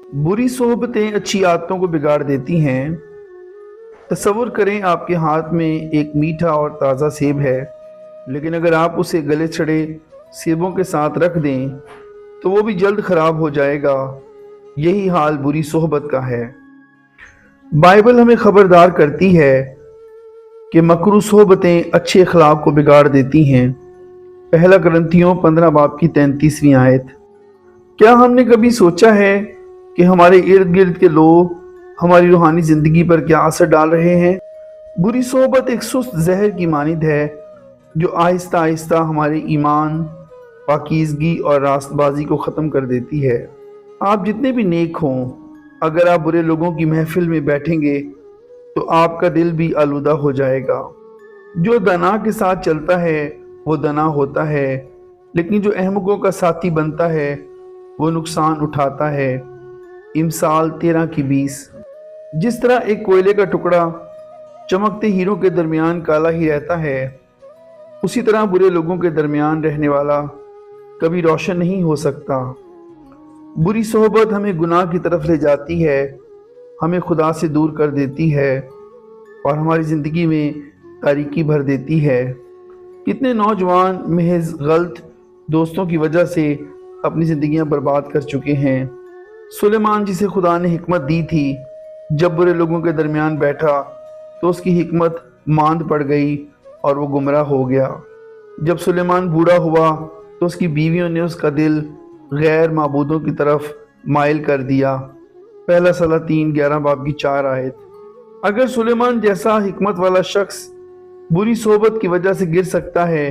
बुरी सोहबतें अच्छी आदतों को बिगाड़ देती हैं। तसव्वुर करें आपके हाथ में एक मीठा और ताज़ा सेब है, लेकिन अगर आप उसे गले सड़े सेबों के साथ रख दें तो वो भी जल्द ख़राब हो जाएगा। यही हाल बुरी सोहबत का है। बाइबल हमें खबरदार करती है कि मकरू सोहबतें अच्छे अखलाक को बिगाड़ देती हैं। पहला करंथियों 15 बाब की 33वीं आयत। क्या हमने कभी सोचा है कि हमारे इर्द गिर्द के लोग हमारी रूहानी ज़िंदगी पर क्या असर डाल रहे हैं? बुरी सोहबत एक सुस्त जहर की मानिंद है जो आहिस्ता आहिस्ता हमारे ईमान, पाकीज़गी और रास्तबाजी को ख़त्म कर देती है। आप जितने भी नेक हों, अगर आप बुरे लोगों की महफिल में बैठेंगे तो आपका दिल भी आलूदा हो जाएगा। जो दना के साथ चलता है वो दना होता है, लेकिन जो अहमकों का साथी बनता है वो नुकसान उठाता है। इमसाल 13 की 20। जिस तरह एक कोयले का टुकड़ा चमकते हीरों के दरमियान काला ही रहता है, उसी तरह बुरे लोगों के दरमियान रहने वाला कभी रोशन नहीं हो सकता। बुरी सोहबत हमें गुनाह की तरफ ले जाती है, हमें खुदा से दूर कर देती है और हमारी ज़िंदगी में तारीकी भर देती है। कितने नौजवान महज गलत दोस्तों की वजह से अपनी ज़िंदगियां बर्बाद कर चुके हैं। सुलेमान जिसे खुदा ने हिकमत दी थी, जब बुरे लोगों के दरमियान बैठा तो उसकी हिकमत मांद पड़ गई और वो गुमराह हो गया। जब सुलेमान बूढ़ा हुआ तो उसकी बीवियों ने उसका दिल गैर माबूदों की तरफ माइल कर दिया। पहला सलातीन 11 बाब की 4 आयत। अगर सुलेमान जैसा हिकमत वाला शख्स बुरी सोहबत की वजह से गिर सकता है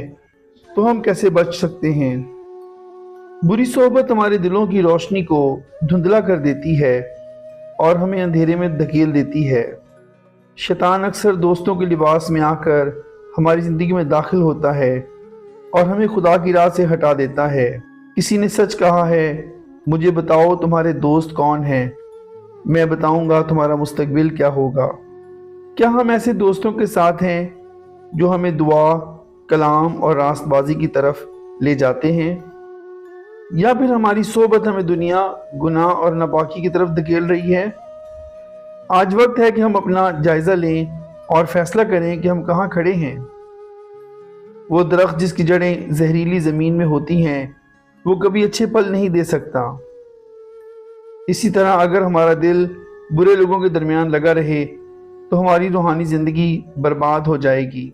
तो हम कैसे बच सकते हैं? बुरी सोहबत हमारे दिलों की रोशनी को धुंधला कर देती है और हमें अंधेरे में धकेल देती है। शैतान अक्सर दोस्तों के लिबास में आकर हमारी ज़िंदगी में दाखिल होता है और हमें खुदा की राह से हटा देता है। किसी ने सच कहा है, मुझे बताओ तुम्हारे दोस्त कौन हैं, मैं बताऊंगा तुम्हारा मुस्तकबिल क्या होगा। क्या हम ऐसे दोस्तों के साथ हैं जो हमें दुआ, कलाम और रास्तबाजी की तरफ ले जाते हैं, या फिर हमारी सोहबत हमें दुनिया, गुनाह और नापाकी की तरफ धकेल रही है? आज वक्त है कि हम अपना जायज़ा लें और फैसला करें कि हम कहाँ खड़े हैं। वो दरख्त जिसकी जड़ें जहरीली ज़मीन में होती हैं, वो कभी अच्छे फल नहीं दे सकता। इसी तरह अगर हमारा दिल बुरे लोगों के दरमियान लगा रहे तो हमारी रूहानी ज़िंदगी बर्बाद हो जाएगी।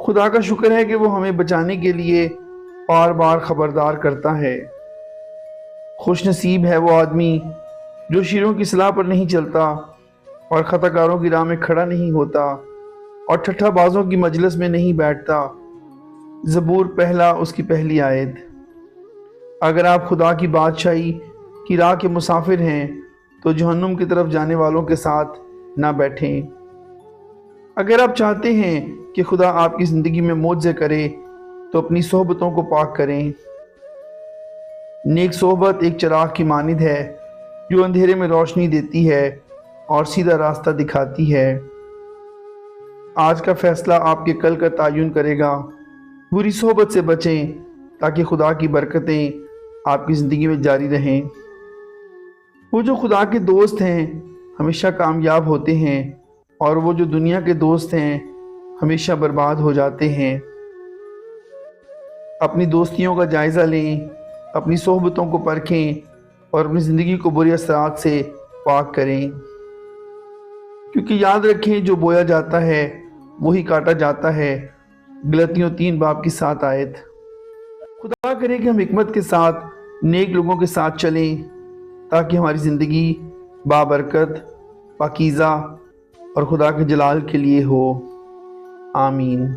खुदा का शुक्र है कि वो हमें बचाने के लिए बार बार खबरदार करता है। खुश नसीब है वो आदमी जो शीरों की सलाह पर नहीं चलता और खताकारों की राह में खड़ा नहीं होता और ठट्ठाबाजों की मजलिस में नहीं बैठता। ज़बूर पहला उसकी पहली आयत। अगर आप खुदा की बादशाही की राह के मुसाफिर हैं तो जहन्नुम की तरफ जाने वालों के साथ ना बैठें। अगर आप चाहते हैं कि खुदा आपकी ज़िंदगी में मौजज़े करे तो अपनी सोहबतों को पाक करें। नेक सोहबत एक चिराग की मानिंद है जो अंधेरे में रोशनी देती है और सीधा रास्ता दिखाती है। आज का फैसला आपके कल का तयन करेगा। बुरी सोहबत से बचें ताकि खुदा की बरकतें आपकी ज़िंदगी में जारी रहें। वो जो खुदा के दोस्त हैं हमेशा कामयाब होते हैं और वो जो दुनिया के दोस्त हैं हमेशा बर्बाद हो जाते हैं। अपनी दोस्तियों का जायज़ा लें, अपनी सोहबतों को परखें और अपनी ज़िंदगी को बुरे असरात से पाक करें, क्योंकि याद रखें जो बोया जाता है वही काटा जाता है। गलतियों 3 बाब की 7 आयत। खुदा करे कि हम हिकमत के साथ नेक लोगों के साथ चलें ताकि हमारी ज़िंदगी बाबरकत, पाकीज़ा और खुदा के जलाल के लिए हो। आमीन।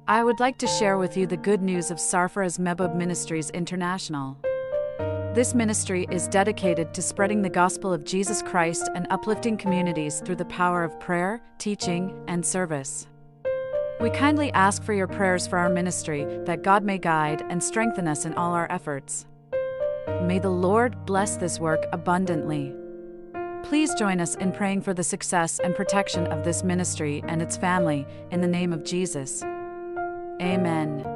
I would like to share with you the good news of Sarfara's Mebub Ministries International. This ministry is dedicated to spreading the gospel of Jesus Christ and uplifting communities through the power of prayer, teaching, and service. We kindly ask for your prayers for our ministry, that God may guide and strengthen us in all our efforts. May the Lord bless this work abundantly. Please join us in praying for the success and protection of this ministry and its family, in the name of Jesus. Amen.